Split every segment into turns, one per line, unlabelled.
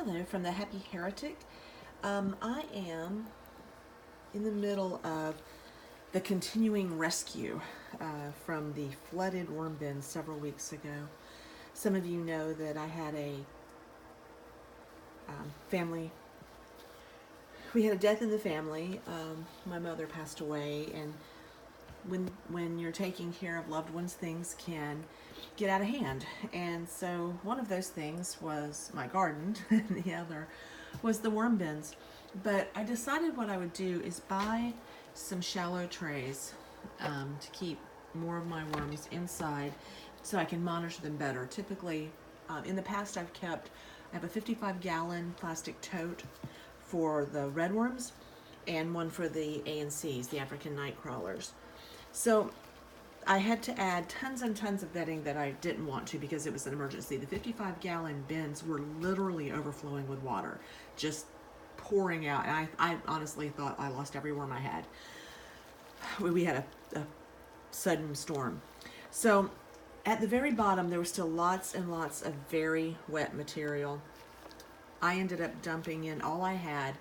Hello from the Happy Heretic. I am in the middle of the continuing rescue from the flooded worm bin several weeks ago. Some of you know that I had a family. We had a death in the family. My mother passed away, and when you're taking care of loved ones, things can get out of hand. And so one of those things was my garden, and the other was the worm bins. But I decided what I would do is buy some shallow trays to keep more of my worms inside so I can monitor them better. Typically, in the past I have a 55-gallon plastic tote for the red worms and one for the ANCs, the African Nightcrawlers. So I had to add tons and tons of bedding that I didn't want to because it was an emergency. The 55-gallon bins were literally overflowing with water, just pouring out. And I honestly thought I lost every worm I had. We had a sudden storm. So at the very bottom, there was still lots and lots of very wet material. I ended up dumping in, all I had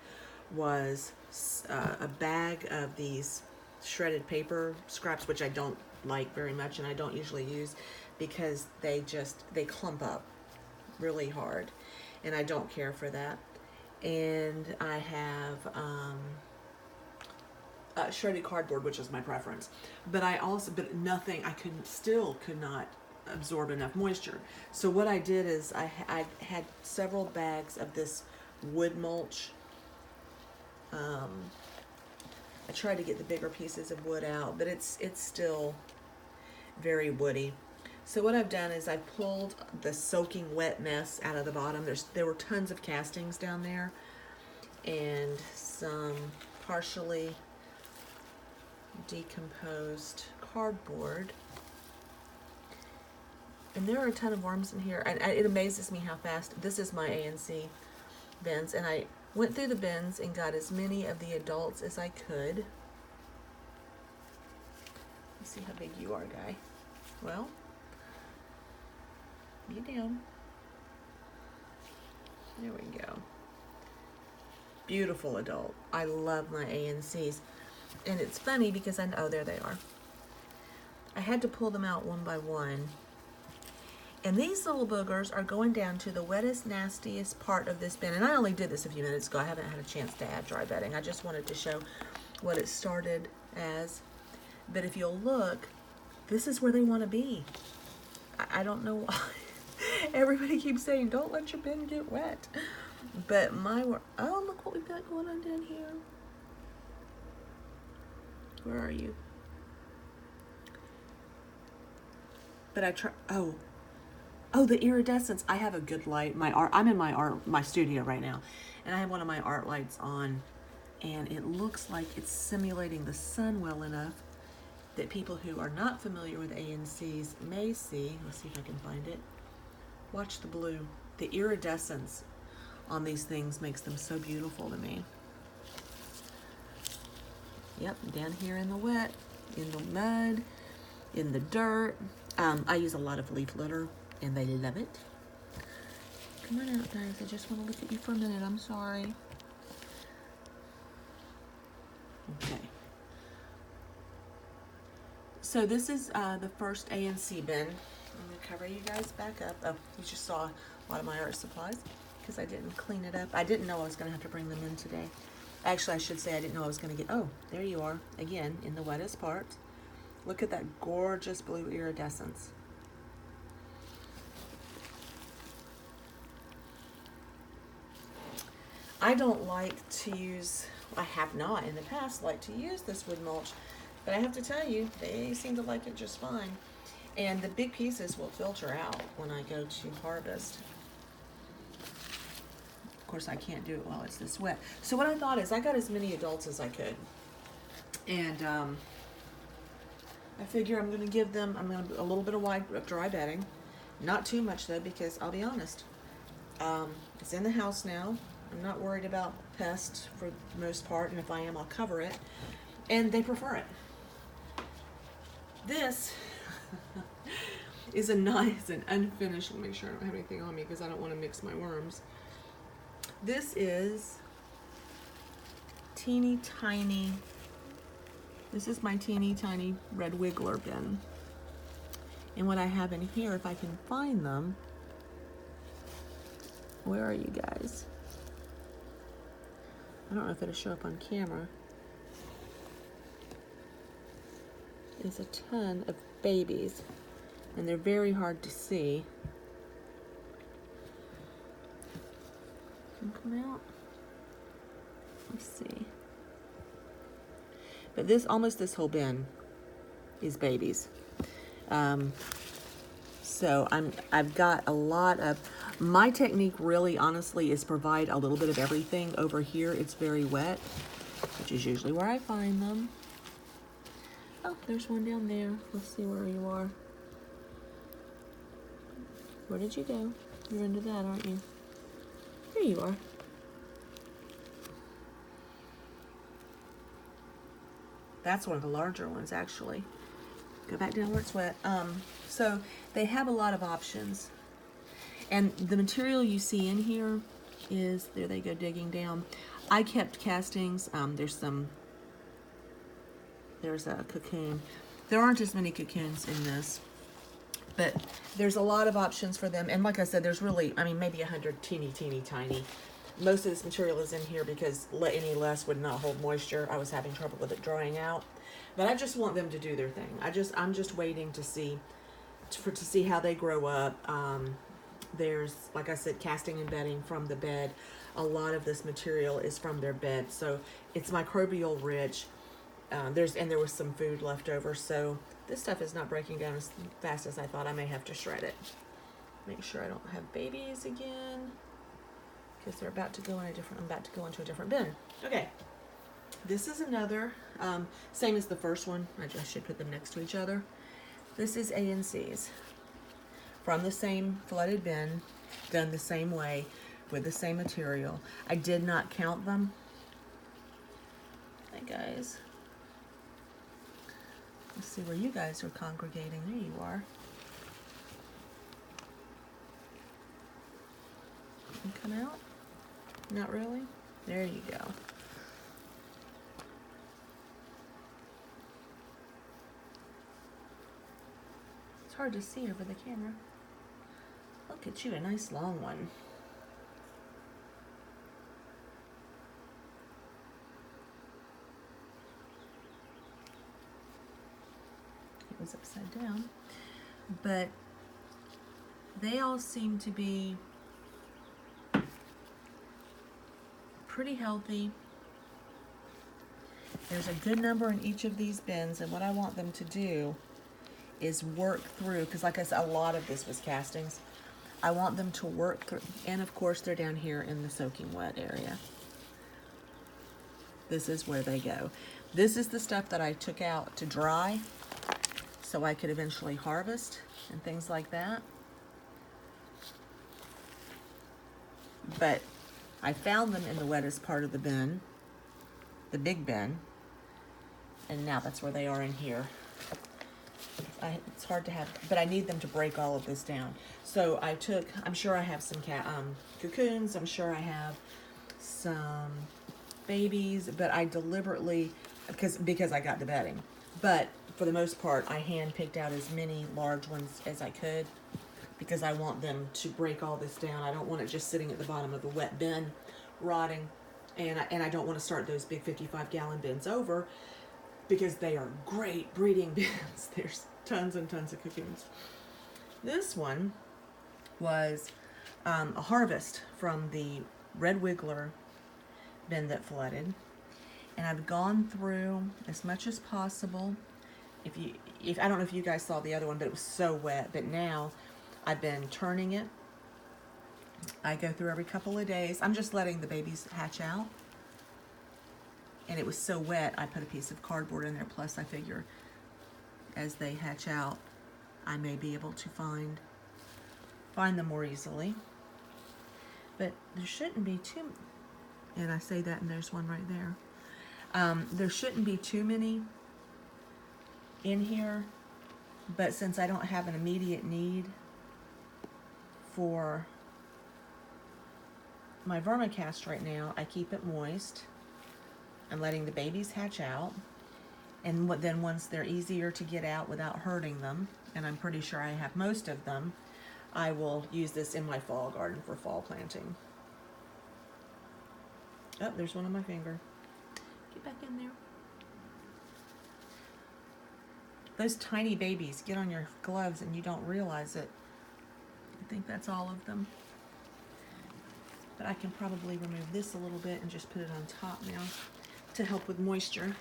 was a bag of these shredded paper scraps, which I don't like very much and I don't usually use because they clump up really hard and I don't care for that. And I have shredded cardboard, which is my preference, but nothing, I could not absorb enough moisture. So what I did is I had several bags of this wood mulch. I tried to get the bigger pieces of wood out, but it's still very woody. So what I've done is I pulled the soaking wet mess out of the bottom. There were tons of castings down there and some partially decomposed cardboard. And there are a ton of worms in here. And it amazes me how fast. This is my ANC bins, and I went through the bins and got as many of the adults as I could. Let's see how big you are, guy. Well, you down. There we go. Beautiful adult. I love my ANCs. And it's funny because oh, there they are. I had to pull them out one by one. And these little boogers are going down to the wettest, nastiest part of this bin. And I only did this a few minutes ago. I haven't had a chance to add dry bedding. I just wanted to show what it started as. But if you'll look, this is where they want to be. I don't know why. Everybody keeps saying, don't let your bin get wet. But oh, look what we've got going on down here. Where are you? But Oh, the iridescence. I have a good light. I'm in my studio right now, and I have one of my art lights on, and it looks like it's simulating the sun well enough that people who are not familiar with ANCs may see. Let's see if I can find it. Watch the blue. The iridescence on these things makes them so beautiful to me. Yep, down here in the wet, in the mud, in the dirt. I use a lot of leaf litter, and they love it. Come on out, guys. I just want to look at you for a minute. I'm sorry. Okay. So this is the first ANC bin. I'm going to cover you guys back up. Oh, you just saw a lot of my art supplies because I didn't clean it up. I didn't know I was going to have to bring them in today. Actually, I should say I didn't know I was going to get... Oh, there you are. Again, in the wettest part. Look at that gorgeous blue iridescence. I don't like to use, I have not in the past liked to use this wood mulch, but I have to tell you, they seem to like it just fine. And the big pieces will filter out when I go to harvest. Of course, I can't do it while it's this wet. So what I thought is I got as many adults as I could. And I figure I'm going to give them, a little bit of dry bedding. Not too much though, because I'll be honest, it's in the house now. I'm not worried about pests for the most part, and if I am, I'll cover it. And they prefer it. This is a nice and unfinished, let me make sure I don't have anything on me because I don't want to mix my worms. This is teeny tiny. This is my teeny tiny red wiggler bin. And what I have in here, if I can find them, where are you guys? I don't know if it'll show up on camera. There's a ton of babies, and they're very hard to see. Can come out. Let's see. But almost this whole bin is babies. So I've got a lot of, my technique really honestly is provide a little bit of everything. Over here it's very wet, which is usually where I find them. Oh, there's one down there. Let's see where you are. Where did you go? You're into that, aren't you? Here you are. That's one of the larger ones, actually. Go back down where it's wet. So they have a lot of options. And the material you see in here is, there they go digging down. I kept castings. There's a cocoon. There aren't as many cocoons in this, but there's a lot of options for them. And like I said, there's really, I mean, maybe 100 teeny tiny. Most of this material is in here because any less would not hold moisture. I was having trouble with it drying out. But I just want them to do their thing. I'm just waiting to see how they grow up. There's, like I said, casting and bedding from the bed. A lot of this material is from their bed, so it's microbial rich. There was some food left over, so this stuff is not breaking down as fast as I thought. I may have to shred it. Make sure I don't have babies again, because they're about to go in I'm about to go into a different bin. Okay. This is another, same as the first one. I just should put them next to each other. This is ANCs from the same flooded bin, done the same way with the same material. I did not count them. Hey guys. Let's see where you guys are congregating. There you are. Can you come out? Not really? There you go. Hard to see over the camera. Look at you, a nice long one. It was upside down, but they all seem to be pretty healthy. There's a good number in each of these bins, and what I want them to do is work through, because like I said, a lot of this was castings. I want them to work through, and of course they're down here in the soaking wet area. This is where they go. This is the stuff that I took out to dry so I could eventually harvest and things like that. But I found them in the wettest part of the bin, the big bin, and now that's where they are in here. It's hard to have, but I need them to break all of this down. So I'm sure I have some cocoons, I'm sure I have some babies, but I deliberately, because I got the bedding, but for the most part, I hand picked out as many large ones as I could, because I want them to break all this down. I don't want it just sitting at the bottom of the wet bin, rotting, and I don't want to start those big 55-gallon bins over, because they are great breeding bins. There's tons and tons of cocoons. This one was a harvest from the red wiggler bin that flooded, and I've gone through as much as possible. If I don't know if you guys saw the other one, but it was so wet. But now I've been turning it. I go through every couple of days. I'm just letting the babies hatch out. And it was so wet, I put a piece of cardboard in there. Plus, I figure as they hatch out, I may be able to find them more easily. But there shouldn't be too, and I say that, and there's one right there. There shouldn't be too many in here, but since I don't have an immediate need for my vermicast right now, I keep it moist. I'm letting the babies hatch out. And then once they're easier to get out without hurting them, and I'm pretty sure I have most of them, I will use this in my fall garden for fall planting. Oh, there's one on my finger. Get back in there. Those tiny babies get on your gloves and you don't realize it. I think that's all of them. But I can probably remove this a little bit and just put it on top now to help with moisture.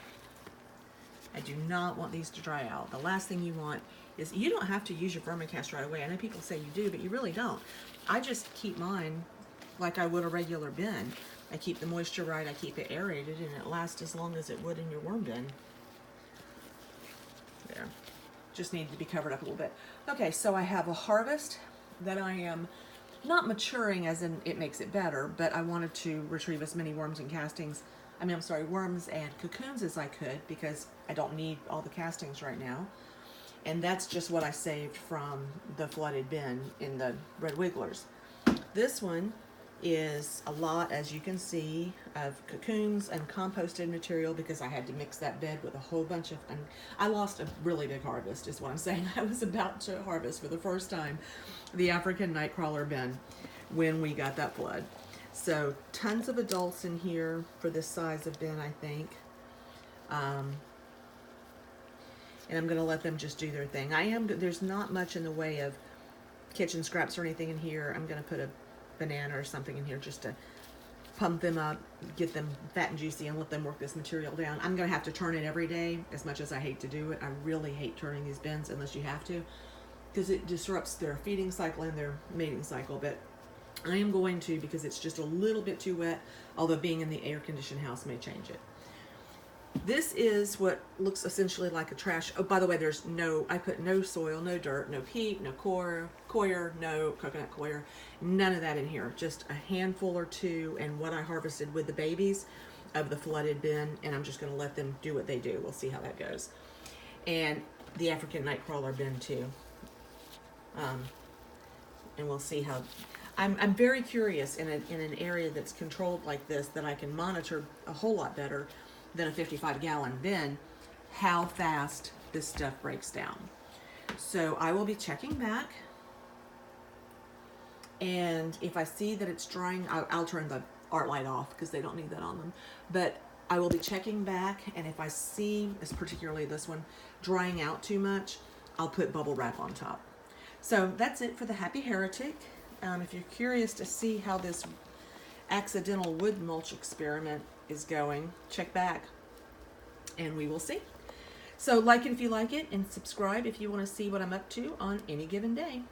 I do not want these to dry out. The last thing you want is, you don't have to use your vermicast right away. I know people say you do, but you really don't. I just keep mine like I would a regular bin. I keep the moisture right, I keep it aerated, and it lasts as long as it would in your worm bin. There. Just needed to be covered up a little bit. Okay, so I have a harvest that I am not maturing as in it makes it better, but I wanted to retrieve as many worms and castings, worms and cocoons as I could, because I don't need all the castings right now. And that's just what I saved from the flooded bin in the red wigglers. This one is a lot, as you can see, of cocoons and composted material, because I had to mix that bed with a whole bunch of, and I lost a really big harvest is what I'm saying. I was about to harvest for the first time the African Nightcrawler bin when we got that flood. So tons of adults in here for this size of bin, I think. And I'm going to let them just do their thing. There's not much in the way of kitchen scraps or anything in here. I'm going to put a banana or something in here just to pump them up, get them fat and juicy, and let them work this material down. I'm going to have to turn it every day, as much as I hate to do it. I really hate turning these bins unless you have to, because it disrupts their feeding cycle and their mating cycle. But I am going to, because it's just a little bit too wet, although being in the air-conditioned house may change it. This is what looks essentially like a trash. Oh, by the way, I put no soil, no dirt, no peat, no coir, no coconut coir, none of that in here. Just a handful or two, and what I harvested with the babies of the flooded bin, and I'm just going to let them do what they do. We'll see how that goes. And the African Nightcrawler bin too. And we'll see how. I'm very curious in an area that's controlled like this, that I can monitor a whole lot better than a 55-gallon bin, how fast this stuff breaks down. So I will be checking back, and if I see that it's drying, I'll turn the art light off because they don't need that on them. But I will be checking back, and if I see, particularly this one, drying out too much, I'll put bubble wrap on top. So that's it for the Happy Heretic. If you're curious to see how this accidental wood mulch experiment is going, check back and we will see. So like it if you like it, and subscribe if you want to see what I'm up to on any given day.